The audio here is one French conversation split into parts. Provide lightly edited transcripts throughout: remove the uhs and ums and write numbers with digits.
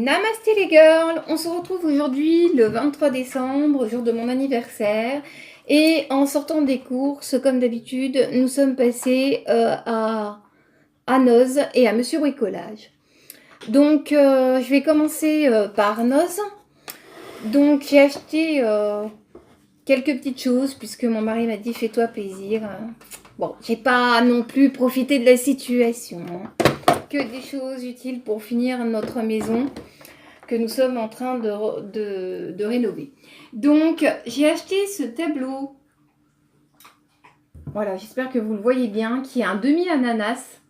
Namasté les girls, on se retrouve aujourd'hui le 23 décembre, jour de mon anniversaire. Et en sortant des courses, comme d'habitude, nous sommes passés à Noz et à Monsieur Bricolage. Donc je vais commencer par Noz. Donc j'ai acheté quelques petites choses puisque mon mari m'a dit fais-toi plaisir. Bon, j'ai pas non plus profité de la situation. Que des choses utiles pour finir notre maison que nous sommes en train de rénover. Donc, j'ai acheté ce tableau. Voilà, j'espère que vous le voyez bien, qui est un demi-ananas.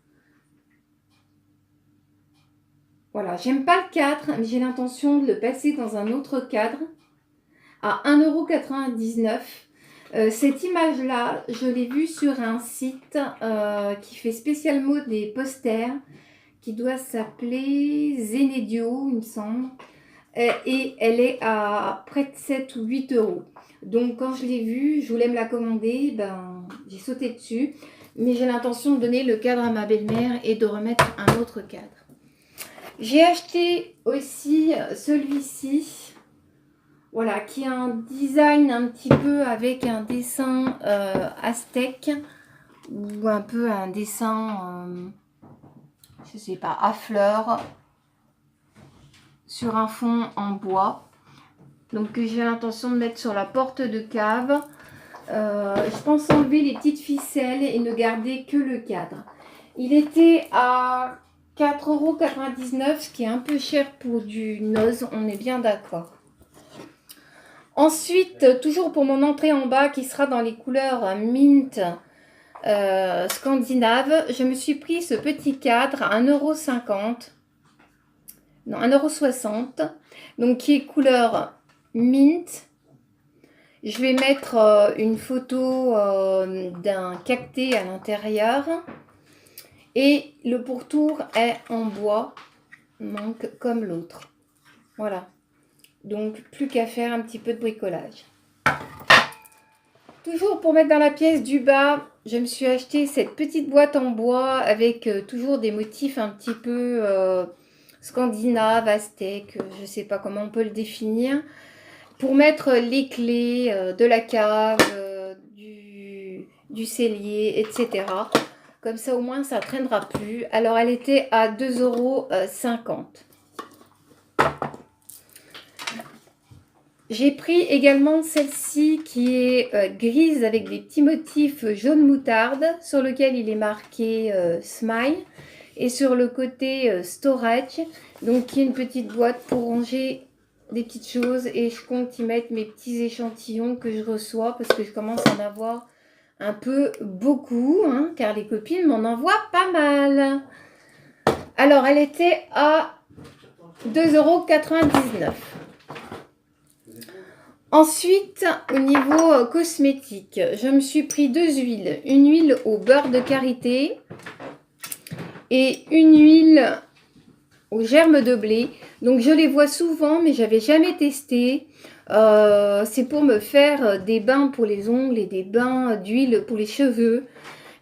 Voilà, j'aime pas le cadre, mais j'ai l'intention de le passer dans un autre cadre à 1,99 €. Cette image-là, je l'ai vue sur un site qui fait spécialement des posters, qui doit s'appeler Zenedio, il me semble. Et elle est à près de 7 ou 8 €. Donc quand je l'ai vue, je voulais me la commander, ben, j'ai sauté dessus. Mais j'ai l'intention de donner le cadre à ma belle-mère et de remettre un autre cadre. J'ai acheté aussi celui-ci, voilà, qui a un design un petit peu avec un dessin aztèque ou un peu un dessin, je sais pas, à fleurs sur un fond en bois. Donc j'ai l'intention de mettre sur la porte de cave. Je pense enlever les petites ficelles et ne garder que le cadre. Il était à 4,99 €, ce qui est un peu cher pour du Noz, on est bien d'accord. Ensuite, toujours pour mon entrée en bas qui sera dans les couleurs mint scandinave, je me suis pris ce petit cadre à 1,50 €. Non, 1,60 €. Donc qui est couleur mint. Je vais mettre une photo d'un cacté à l'intérieur. Et le pourtour est en bois, donc comme l'autre. Voilà. Donc plus qu'à faire un petit peu de bricolage. Toujours pour mettre dans la pièce du bas, je me suis acheté cette petite boîte en bois avec toujours des motifs un petit peu scandinaves, aztèques, je ne sais pas comment on peut le définir. Pour mettre les clés de la cave, du cellier, etc. Comme ça, au moins, ça ne traînera plus. Alors, elle était à 2,50 €. J'ai pris également celle-ci qui est grise avec des petits motifs jaune moutarde sur lequel il est marqué Smile. Et sur le côté Storage, donc qui est une petite boîte pour ranger des petites choses. Et je compte y mettre mes petits échantillons que je reçois parce que je commence à en avoir un peu beaucoup, hein, car les copines m'en envoient pas mal. Alors, elle était à 2,99 €. Ensuite, au niveau cosmétique, je me suis pris deux huiles. Une huile au beurre de karité et une huile aux germes de blé. Donc, je les vois souvent, mais j'avais jamais testé. C'est pour me faire des bains pour les ongles et des bains d'huile pour les cheveux.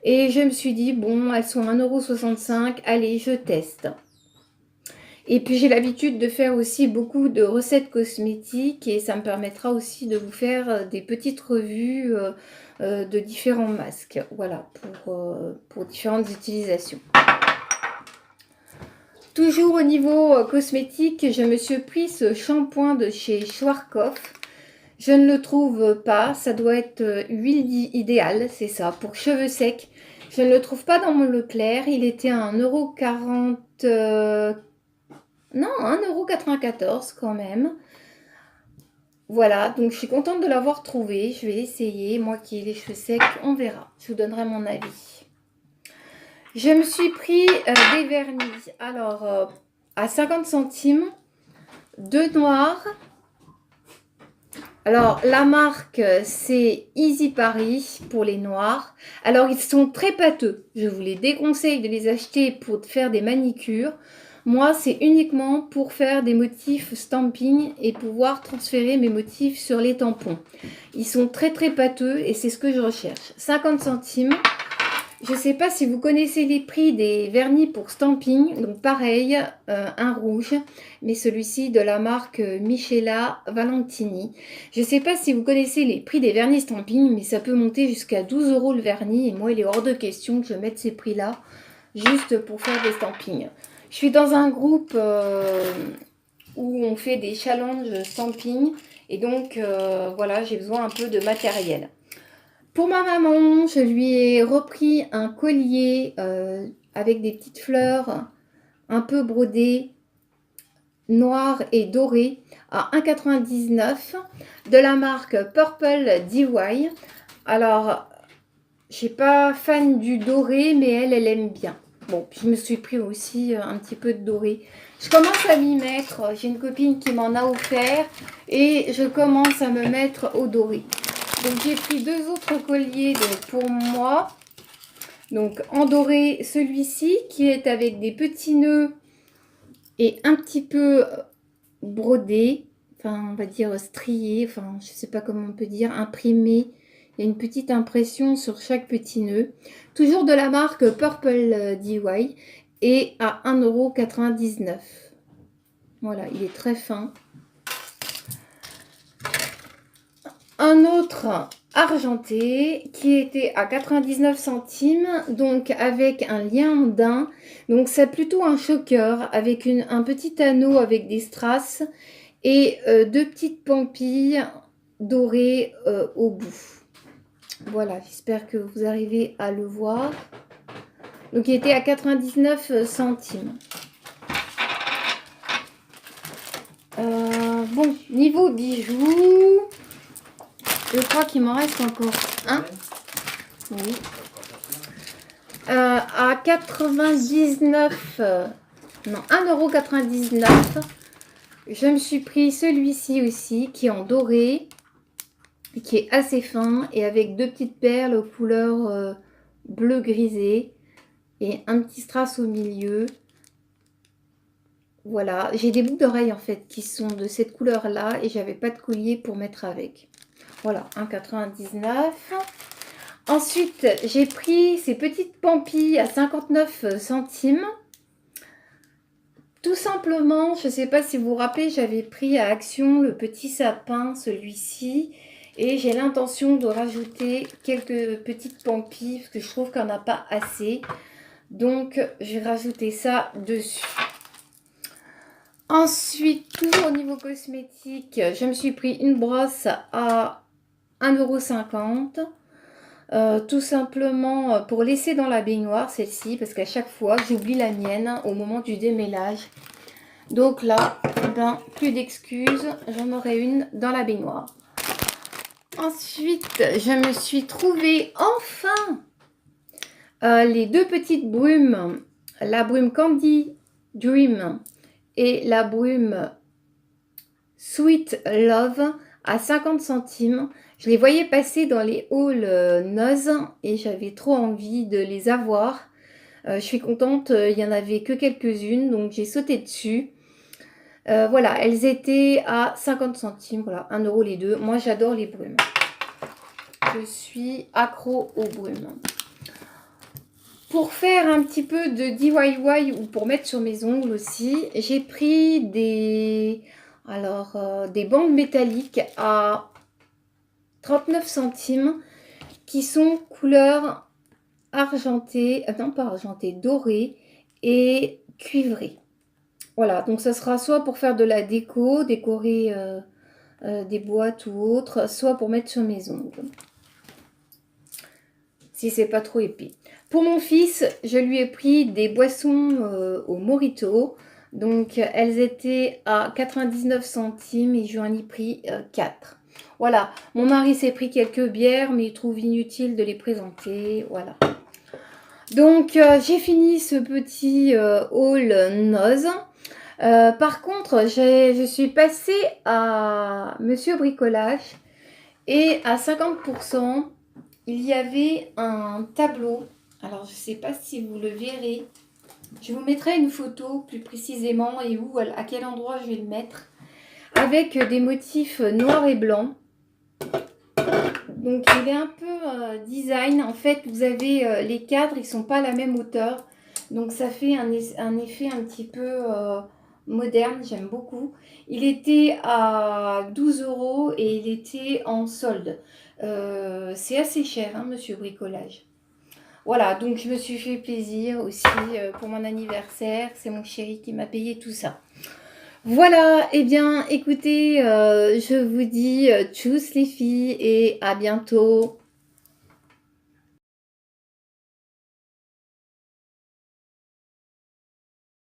Et je me suis dit, bon, elles sont 1,65 €. Allez, je teste. Et puis j'ai l'habitude de faire aussi beaucoup de recettes cosmétiques et ça me permettra aussi de vous faire des petites revues de différents masques. Voilà, pour différentes utilisations. Toujours au niveau cosmétique, je me suis pris ce shampoing de chez Schwarzkopf. Je ne le trouve pas, ça doit être huile idéale, c'est ça, pour cheveux secs. Je ne le trouve pas dans mon Leclerc, il était à 1,40 €. Non, 1,94 € quand même. Voilà, donc je suis contente de l'avoir trouvé. Je vais essayer. Moi qui ai les cheveux secs, on verra. Je vous donnerai mon avis. Je me suis pris des vernis. Alors, à 50 centimes, deux noirs. Alors, la marque, c'est Easy Paris pour les noirs. Alors, ils sont très pâteux. Je vous les déconseille de les acheter pour faire des manicures. Moi, c'est uniquement pour faire des motifs stamping et pouvoir transférer mes motifs sur les tampons. Ils sont très très pâteux et c'est ce que je recherche. 50 centimes. Je ne sais pas si vous connaissez les prix des vernis pour stamping. Donc pareil, un rouge, mais celui-ci de la marque Michela Valentini. Je ne sais pas si vous connaissez les prix des vernis stamping, mais ça peut monter jusqu'à 12 € le vernis. Et moi, il est hors de question que je mette ces prix-là juste pour faire des stampings. Je suis dans un groupe où on fait des challenges stamping. Et donc, voilà, j'ai besoin un peu de matériel. Pour ma maman, je lui ai repris un collier avec des petites fleurs un peu brodées, noires et dorées à 1,99 € de la marque Purple DY. Alors, je ne suis pas fan du doré, mais elle aime bien. Bon, je me suis pris aussi un petit peu de doré. Je commence à m'y mettre. J'ai une copine qui m'en a offert et je commence à me mettre au doré. Donc j'ai pris deux autres colliers pour moi. Donc en doré, celui-ci qui est avec des petits nœuds et un petit peu brodé. Enfin, on va dire strié. Enfin, je ne sais pas comment on peut dire. Imprimé. Il y a une petite impression sur chaque petit nœud. Toujours de la marque Purple DY. Et à 1,99 €. Voilà, il est très fin. Un autre argenté qui était à 99 centimes, donc avec un lien en daim. Donc c'est plutôt un choker avec un petit anneau avec des strass et deux petites pampilles dorées au bout. Voilà, j'espère que vous arrivez à le voir. Donc il était à 99 centimes. Bon, niveau bijoux, je crois qu'il m'en reste encore un. Oui. À 99, non, 1,99 €. Je me suis pris celui-ci aussi, qui est en doré, qui est assez fin et avec deux petites perles couleur bleu grisé et un petit strass au milieu. Voilà, j'ai des boucles d'oreilles en fait qui sont de cette couleur-là et j'avais pas de collier pour mettre avec. Voilà, 1,99 €. Ensuite, j'ai pris ces petites pampilles à 59 centimes. Tout simplement, je ne sais pas si vous vous rappelez, j'avais pris à Action le petit sapin, celui-ci. Et j'ai l'intention de rajouter quelques petites pampilles parce que je trouve qu'on n'a pas assez. Donc, j'ai rajouté ça dessus. Ensuite, toujours au niveau cosmétique, je me suis pris une brosse à 1,50 €. Tout simplement pour laisser dans la baignoire celle-ci parce qu'à chaque fois j'oublie la mienne au moment du démêlage. Donc là, ben, plus d'excuses, j'en aurai une dans la baignoire. Ensuite, je me suis trouvé enfin les deux petites brumes, la brume Candy Dream et la brume Sweet Love à 50 centimes. Je les voyais passer dans les hauls Noz et j'avais trop envie de les avoir. Je suis contente, il n'y en avait que quelques-unes, donc j'ai sauté dessus. Voilà, elles étaient à 50 centimes, voilà, 1 € les deux. Moi, j'adore les brumes. Je suis accro aux brumes. Pour faire un petit peu de DIY ou pour mettre sur mes ongles aussi, j'ai pris des bandes métalliques à 39 centimes qui sont couleur argentée, non pas argentée, dorée et cuivrée. Voilà, donc ça sera soit pour faire de la déco, décorer des boîtes ou autre, soit pour mettre sur mes ongles. Si c'est pas trop épais. Pour mon fils, je lui ai pris des boissons au Morito. Donc elles étaient à 99 centimes et je lui en ai pris 4. Voilà, mon mari s'est pris quelques bières, mais il trouve inutile de les présenter. Voilà. Donc j'ai fini ce petit haul Noz. Par contre, je suis passée à Monsieur Bricolage et à 50%, il y avait un tableau. Alors, je ne sais pas si vous le verrez. Je vous mettrai une photo plus précisément et où, à quel endroit je vais le mettre. Avec des motifs noirs et blancs. Donc il est un peu design. En fait, vous avez les cadres, ils sont pas à la même hauteur. Donc ça fait un effet un petit peu moderne, j'aime beaucoup. Il était à 12 € et il était en solde. C'est assez cher, hein, monsieur Bricolage. Voilà, donc je me suis fait plaisir aussi pour mon anniversaire. C'est mon chéri qui m'a payé tout ça. Voilà, eh bien écoutez, je vous dis tchuss les filles et à bientôt.